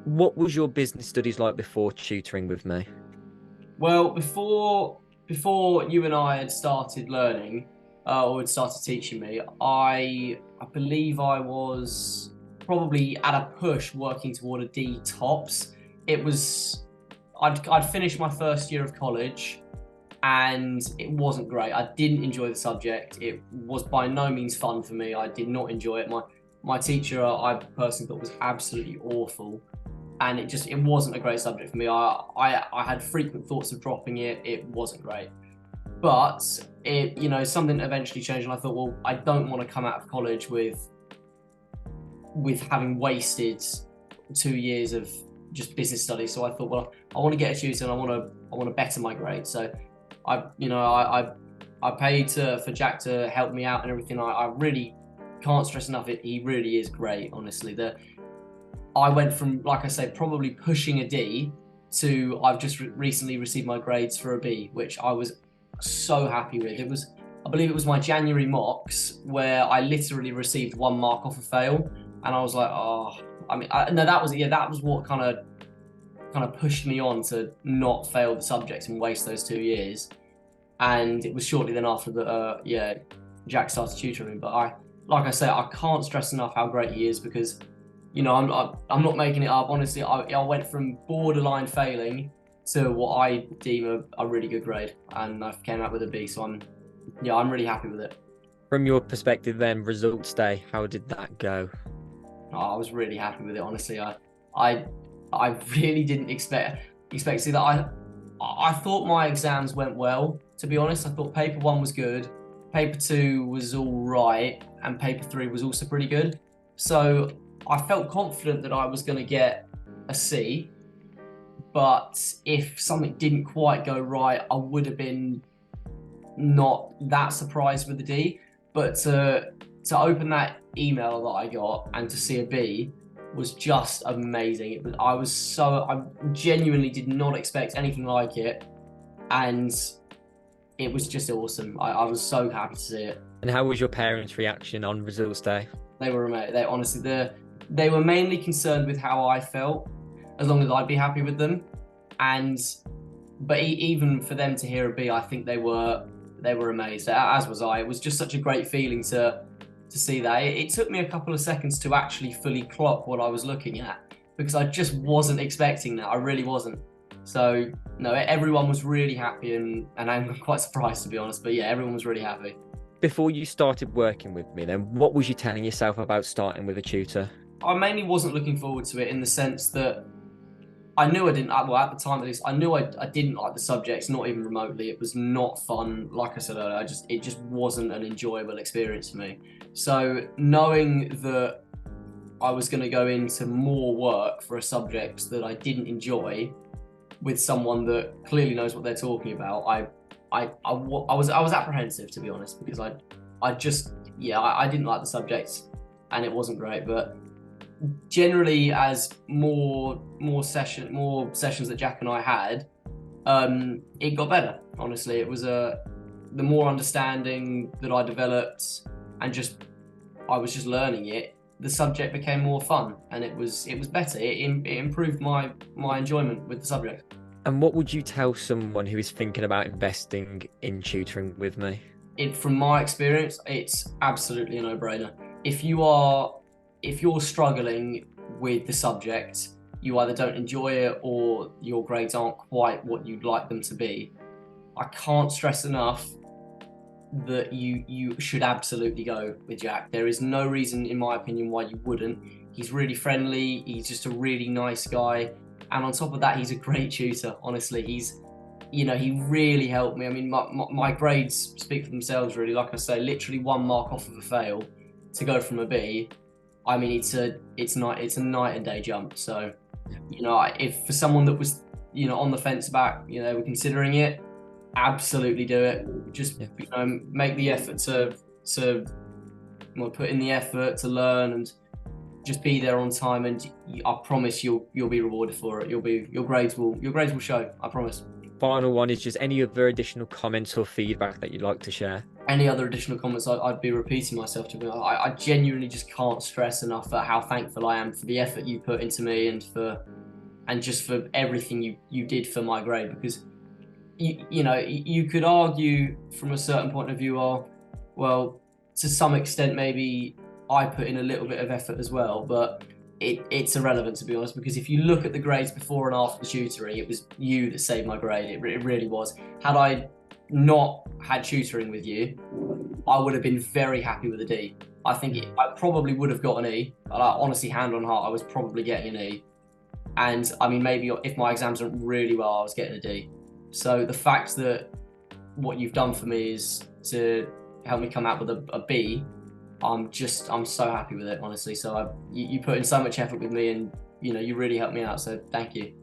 What was your business studies like before tutoring with me? Well, before you and I had started learning, or had started teaching me, I believe I was probably at a push working toward a D tops. It was I'd finished my first year of college, and it wasn't great. I didn't enjoy the subject. It was by no means fun for me. I did not enjoy it. My teacher, I personally thought was absolutely awful, and it wasn't a great subject for me. I had frequent thoughts of dropping it. It wasn't great, but something eventually changed, and I thought, well, I don't want to come out of college with having wasted 2 years of just business studies. So I thought, well, I want to get a tutor, and I want to better my grades. So I paid for Jack to help me out and everything. I really can't stress enough. He really is great, honestly. I went from, like I say, probably pushing a D to I've just recently received my grades for a B, which I was so happy with. I believe it was my January mocks where I literally received 1 mark off a fail, and I was like, oh, no, that was what kind of pushed me on to not fail the subjects and waste those 2 years. And it was shortly then after that, Jack started tutoring me. But like I say, I can't stress enough how great he is, because I'm not making it up. Honestly, I went from borderline failing to what I deem a really good grade, and I came out with a B. So I'm really happy with it. From your perspective then, results day, how did that go? I was really happy with it. Honestly, I I really didn't expect to see that. I thought my exams went well. To be honest, I thought paper one was good, paper two was all right, and paper three was also pretty good. So I felt confident that I was going to get a C. But if something didn't quite go right, I would have been not that surprised with the D. But to open that email that I got and to see a B was just amazing. I genuinely did not expect anything like it, and it was just awesome. I was so happy to see it. And how was your parents' reaction on results day? They were amazing. They honestly, they were mainly concerned with how I felt, as long as I'd be happy with them. And but even for them to hear a B, I think they were amazed, as was I. It was just such a great feeling to see that. It took me a couple of seconds to actually fully clock what I was looking at, because I just wasn't expecting that. I really wasn't. So no, everyone was really happy, and I'm quite surprised, to be honest. But yeah, everyone was really happy. Before you started working with me, then what was you telling yourself about starting with a tutor? I mainly wasn't looking forward to it, in the sense that I knew I didn't. Well, at the time at least, I knew I didn't like the subjects, not even remotely. It was not fun. Like I said earlier, it just wasn't an enjoyable experience for me. So knowing that I was going to go into more work for a subject that I didn't enjoy with someone that clearly knows what they're talking about, I was apprehensive, to be honest, because I didn't like the subject, and it wasn't great. But generally, as more sessions that Jack and I had, it got better. Honestly, it was the more understanding that I developed, and I was just learning it. The subject became more fun, and it was better. It improved my enjoyment with the subject. And what would you tell someone who is thinking about investing in tutoring with me? From my experience, it's absolutely a no-brainer. If you're struggling with the subject, you either don't enjoy it or your grades aren't quite what you'd like them to be. I can't stress enough that you should absolutely go with Jack. There is no reason, in my opinion, why you wouldn't. He's really friendly. He's just a really nice guy, and on top of that, he's a great tutor. Honestly, he really helped me. I mean, my grades speak for themselves, really. Like I say, literally 1 mark off of a fail to go from a B. I mean, it's a night and day jump. So, if for someone that was, on the fence about, we're considering it, absolutely do it. Just, make the effort to put in the effort to learn, and just be there on time. And I promise you'll be rewarded for it. Your grades will show. I promise. Final one is just any other additional comments or feedback that you'd like to share? Any other additional comments, I'd be repeating myself. To be I genuinely just can't stress enough at how thankful I am for the effort you put into me, and for and just for everything you did for my grade. Because you know, you could argue from a certain point of view, oh, well, to some extent maybe I put in a little bit of effort as well, but it's irrelevant, to be honest, because if you look at the grades before and after the tutoring, it was you that saved my grade. It really was. Had I not had tutoring with you, I would have been very happy with a D. I think I probably would have got an E. But honestly, hand on heart, I was probably getting an E. And I mean, maybe if my exams went really well, I was getting a D. So the fact that what you've done for me is to help me come out with a B, I'm so happy with it, honestly. So you put in so much effort with me, and you know, you really helped me out. So thank you.